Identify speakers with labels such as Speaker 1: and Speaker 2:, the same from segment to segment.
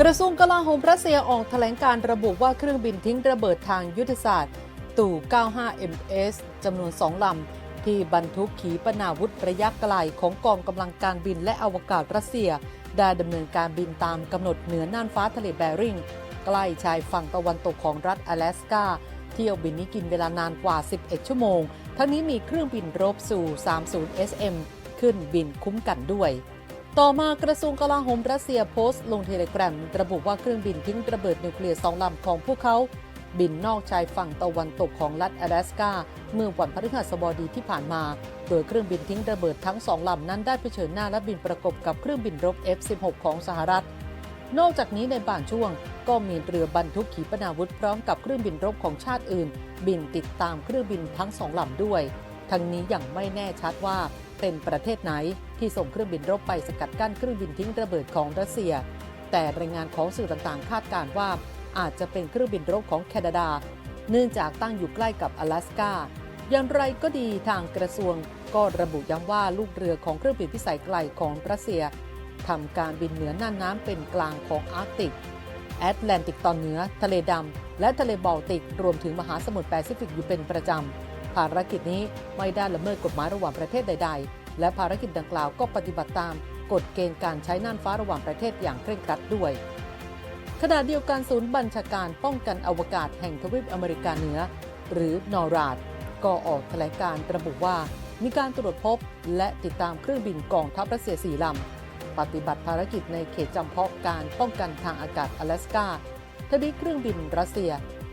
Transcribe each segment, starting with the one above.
Speaker 1: ระทรวงกลาโหมรัสเซียออกแถลงการระบุว่าเครื่องบินทิ้งระเบิดทางยุทธศาสตร์ตู่ 95MS จำนวน 2 ลำที่บรรทุกขีปนาวุธระยะไกลของกองกำลังการบินและอวกาศรัสเซียได้ดำเนินการบินตามกำหนดเหนือน่านฟ้าทะเลแบริ่งใกล้ชายฝั่งตะวันตกของรัฐ阿拉斯กาเที่ยวบินนี้กินเวลานานกว่า 11 ชั่วโมงทั้งนี้มีเครื่องบินรบสู่ 30SM ขึ้นบินคุ้มกันด้วยต่อมากระทรวงกลาโหมรัสเซียโพสต์ลงเทเลแกรมระบุว่าเครื่องบินทิ้งระเบิดนิวเคลียร์2 ลำของพวกเขาบินนอกชายฝั่งตะวันตกของรัฐ阿拉斯กาเมื่อวันพฤหัสบดีที่ผ่านมาโดยเครื่องบินทิ้งระเบิดทั้ง2 ลำนั้นได้เผชิญหน้าและบินประกบกับเครื่องบินรบ F-16 ของสหรัฐนอกจากนี้ในบางช่วงก็มีเรือบรรทุกขีปนาวุธพร้อมกับเครื่องบินรบของชาติอื่นบินติดตามเครื่องบินทั้ง2 ลำด้วยทั้งนี้ยังไม่แน่ชัดว่าเป็นประเทศไหนที่ส่งเครื่องบินรบไปสกัดกั้นเครื่องบินทิ้งระเบิดของรัสเซียแต่รายงานของสื่อต่างๆคาดการณ์ว่าอาจจะเป็นเครื่องบินรบของแคนาดาเนื่องจากตั้งอยู่ใกล้กับ阿拉斯กาอย่างไรก็ดีทางกระทรวงก็ระบุย้ำว่าลูกเรือของเครื่องบินพิสัยไกลของรัสเซียทำการบินเหนือน่านน้ำเป็นกลางของอาร์กติกแอตแลนติกตอนเหนือทะเลดำและทะเลบอลติกรวมถึงมหาสมุทรแปซิฟิกอยู่เป็นประจำภารกิจนี้ไม่ได้ละเมิดกฎหมายระหว่างประเทศใดๆและภารกิจดังกล่าวก็ปฏิบัติตามกฎเกณฑ์การใช้น่านฟ้าระหว่างประเทศอย่างเคร่งครัดด้วยขณะเดียวกันศูนย์บัญชาการป้องกันอวกาศแห่งทวีปอเมริกาเหนือหรือนอราดก็ออกแถลงการระบุว่ามีการตรวจพบและติดตามเครื่องบินกองทัพรัสเซีย4 ลำปฏิบัติภารกิจในเขตจำเพาะการป้องกันทางอากาศ阿拉斯กาทั้งนี้เครื่องบินรัสเซีย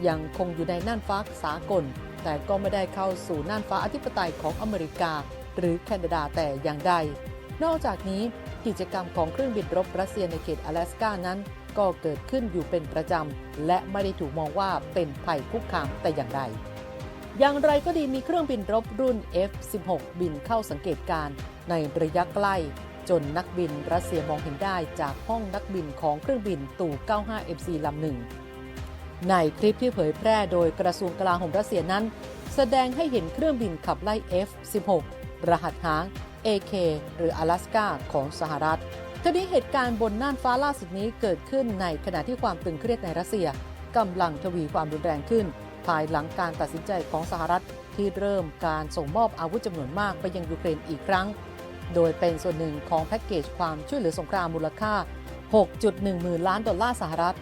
Speaker 1: ยังคงอยู่ในน่านฟ้าสากลแต่ก็ไม่ได้เข้าสู่น่านฟ้าอธิปไตยของอเมริกาหรือแคนาดาแต่อย่างใดนอกจากนี้กิจกรรมของเครื่องบินรบรัสเซียในเขต阿拉斯กานั้นก็เกิดขึ้นอยู่เป็นประจำและไม่ได้ถูกมองว่าเป็นภัยคุกคามแต่อย่างใดอย่างไรก็ดีมีเครื่องบินรบรุ่น F-16 บินเข้าสังเกตการณ์ในระยะใกล้จนนักบินรัสเซียมองเห็นได้จากห้องนักบินของเครื่องบินตู่ 95MC ลำหนึ่งในคลิปที่เผยแพร่โดยกระทรวงกลาโหมรัสเซียนั้นแสดงให้เห็นเครื่องบินขับไล่ F-16 รหัสหาง AK หรือ阿拉斯กาของสหรัฐทีนี้เหตุการณ์บนน่านฟ้าล่าสุดนี้เกิดขึ้นในขณะที่ความตึงเครียดในรัสเซียกำลังทวีความรุนแรงขึ้นภายหลังการตัดสินใจของสหรัฐที่เริ่มการส่งมอบอาวุธจำนวนมากไปยังยูเครนอีกครั้งโดยเป็นส่วนหนึ่งของแพ็กเกจความช่วยเหลือสงครามมูลค่า 6.1 หมื่นล้านดอลลาร์สหรัฐ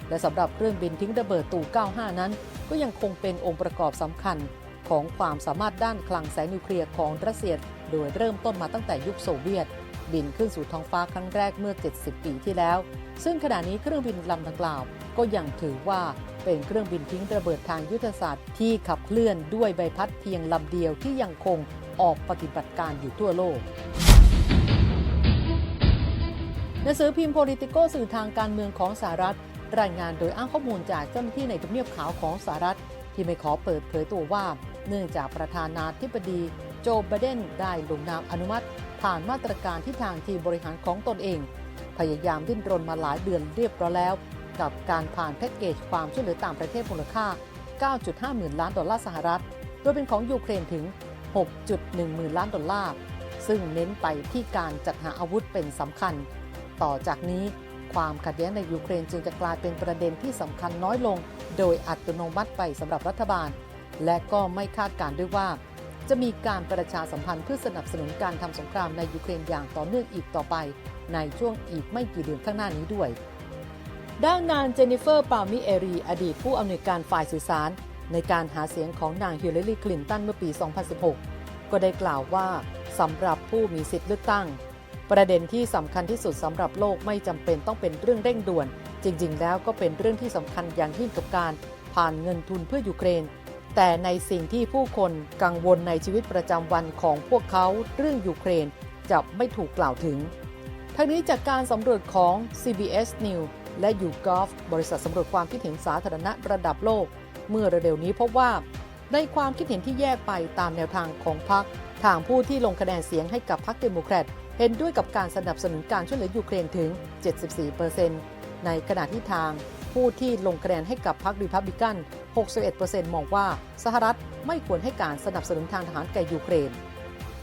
Speaker 1: และสำหรับเครื่องบินทิ้งระเบิดตู่ 95 นั้นก็ยังคงเป็นองค์ประกอบสำคัญของความสามารถด้านคลังแสงนิวเคลียร์ของรัสเซียโดยเริ่มต้นมาตั้งแต่ยุคโซเวียตบินขึ้นสู่ท้องฟ้าครั้งแรกเมื่อ 70 ปีที่แล้วซึ่งขณะนี้เครื่องบินลำดังกล่าวก็ยังถือว่าเป็นเครื่องบินทิ้งระเบิดทางยุทธศาสตร์ที่ขับเคลื่อนด้วยใบพัดเพียงลำเดียวที่ยังคงออกปฏิบัติการอยู่ทั่วโลกหนังสือพิมพ์ Politico สื่อทางการเมืองของสหรัฐรายงานโดยอ้างข้อมูลจากเจ้าหน้าที่ในทำเนียบขาวของสหรัฐที่ไม่ขอเปิดเผยตัวว่าเนื่องจากประธานาธิบดีโจไบเดนได้ลงนามอนุมัติผ่านมาตรการที่ทางทีมบริหารของตนเองพยายามดิ้นรนมาหลายเดือนเรียบร้อยแล้วกับการผ่านแพ็กเกจความช่วยเหลือต่างประเทศมูลค่า 9.5 หมื่นล้านดอลลาร์สหรัฐโดยเป็นของยูเครนถึง 6.1 หมื่นล้านดอลลาร์ซึ่งเน้นไปที่การจัดหาอาวุธเป็นสำคัญต่อจากนี้ความขัดแย้งในยูเครนจึงจะกลายเป็นประเด็นที่สำคัญน้อยลงโดยอัตโนมัติไปสำหรับรัฐบาลและก็ไม่คาดการณ์ด้วยว่าจะมีการประชาสัมพันธ์เพื่อสนับสนุนการทำสงครามในยูเครนอย่างต่อเนื่องอีกต่อไปในช่วงอีกไม่กี่เดือนข้างหน้านี้ด้วยด้านนางเจนนิเฟอร์ปามิเอรีอดีตผู้อำนวยการฝ่ายสื่อสารในการหาเสียงของนางฮิลลารีคลินตันเมื่อปี 2016 ก็ได้กล่าวว่าสำหรับผู้มีสิทธิเลือกตั้งประเด็นที่สำคัญที่สุดสำหรับโลกไม่จำเป็นต้องเป็นเรื่องเร่งด่วนจริงๆแล้วก็เป็นเรื่องที่สำคัญอย่างยิ่งกับการผ่านเงินทุนเพื่อยูเครนแต่ในสิ่งที่ผู้คนกังวลในชีวิตประจำวันของพวกเขาเรื่องยูเครนจะไม่ถูกกล่าวถึงทั้งนี้จากการสำรวจของ CBS News และ YouGov บริษัทสำรวจความคิดเห็นสาธารณะระดับโลกเมื่อเร็วๆนี้พบว่าในความคิดเห็นที่แยกไปตามแนวทางของพรรคทางผู้ที่ลงคะแนนเสียงให้กับพรรคเดโมแครตเห็นด้วยกับการสนับสนุนการช่วยเหลือยูเครนถึง 74% ในขณะที่ทางผู้ที่ลงคะแนนให้กับพรรครีพับลิกัน 61% มองว่าสหรัฐไม่ควรให้การสนับสนุนทางทหารแก่ยูเครน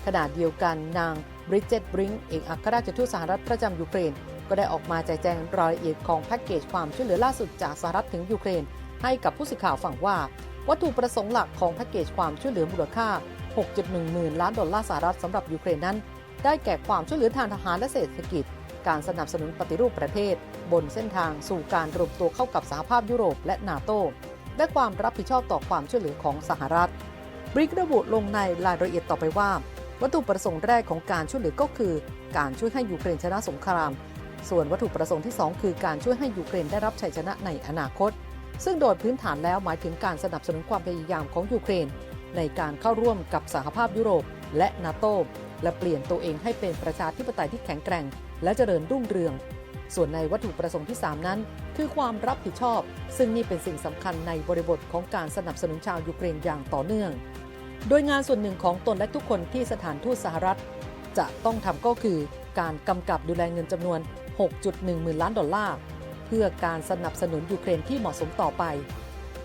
Speaker 1: ขณะเดียวกันนางบริดเจ็ต บริงก์เอกอัครราชทูตสหรัฐประจำยูเครน ก็ได้ออกมาแจกแจงรายละเอียดของแพ็กเกจความช่วยเหลือล่าสุดจากสหรัฐถึงยูเครนให้กับผู้สื่อข่าวฟังว่าวัตถุประสงค์หลักของแพ็กเกจความช่วยเหลือมูลค่า 6.1 หมื่นล้านดอลลาร์สหรัฐสำหรับยูเครนนั้นได้แก่ความช่วยเหลือทางทหารและเศรษฐกิจการสนับสนุนปฏิรูปประเทศบนเส้นทางสู่การรวมตัวเข้ากับสหภาพยุโรปและนาโตและความรับผิดชอบต่อความช่วยเหลือของสหรัฐบริกระบุลงในรายละเอียดต่อไปว่าวัตถุประสงค์แรกของการช่วยเหลือก็คือการช่วยให้ยูเครนชนะสงครามส่วนวัตถุประสงค์ที่ 2 คือการช่วยให้ยูเครนได้รับชัยชนะในอนาคตซึ่งโดยพื้นฐานแล้วหมายถึงการสนับสนุนความพยายามของยูเครนในการเข้าร่วมกับสหภาพยุโรปและนาโตและเปลี่ยนตัวเองให้เป็นประชาธิปไตยที่แข็งแกร่งและเจริญรุ่งเรืองส่วนในวัตถุประสงค์ที่ 3 นั้นคือความรับผิดชอบซึ่งนี่เป็นสิ่งสำคัญในบริบทของการสนับสนุนชาวยูเครนอย่างต่อเนื่องโดยงานส่วนหนึ่งของตนและทุกคนที่สถานทูตสหรัฐจะต้องทำก็คือการกำกับดูแลเงินจำนวน 6.1 หมื่นล้านดอลลาร์เพื่อการสนับสนุนยูเครนที่เหมาะสมต่อไป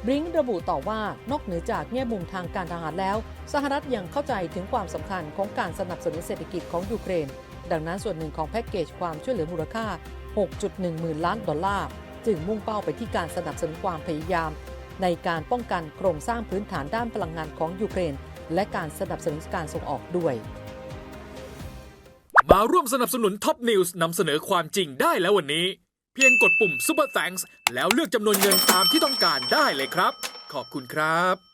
Speaker 1: บริงระบุต่อว่านอกเหนือจากแง่มุมทางการทหารแล้วสหรัฐยังเข้าใจถึงความสำคัญของการสนับสนุนเศรษฐกิจของยูเครนดังนั้นส่วนหนึ่งของแพ็กเกจความช่วยเหลือมูลค่า 6.1 หมื่นล้านดอลลาร์จึงมุ่งเป้าไปที่การสนับสนุนความพยายามในการป้องกันโครงสร้างพื้นฐานด้านพลังงานของยูเครนและการสนับสนุนการส่งออกด้วย
Speaker 2: มาร่วมสนับสนุนท็อปนิวส์นำเสนอความจริงได้แล้ววันนี้เพียงกดปุ่ม Super Thanks แล้วเลือกจำนวนเงินตามที่ต้องการได้เลยครับขอบคุณครับ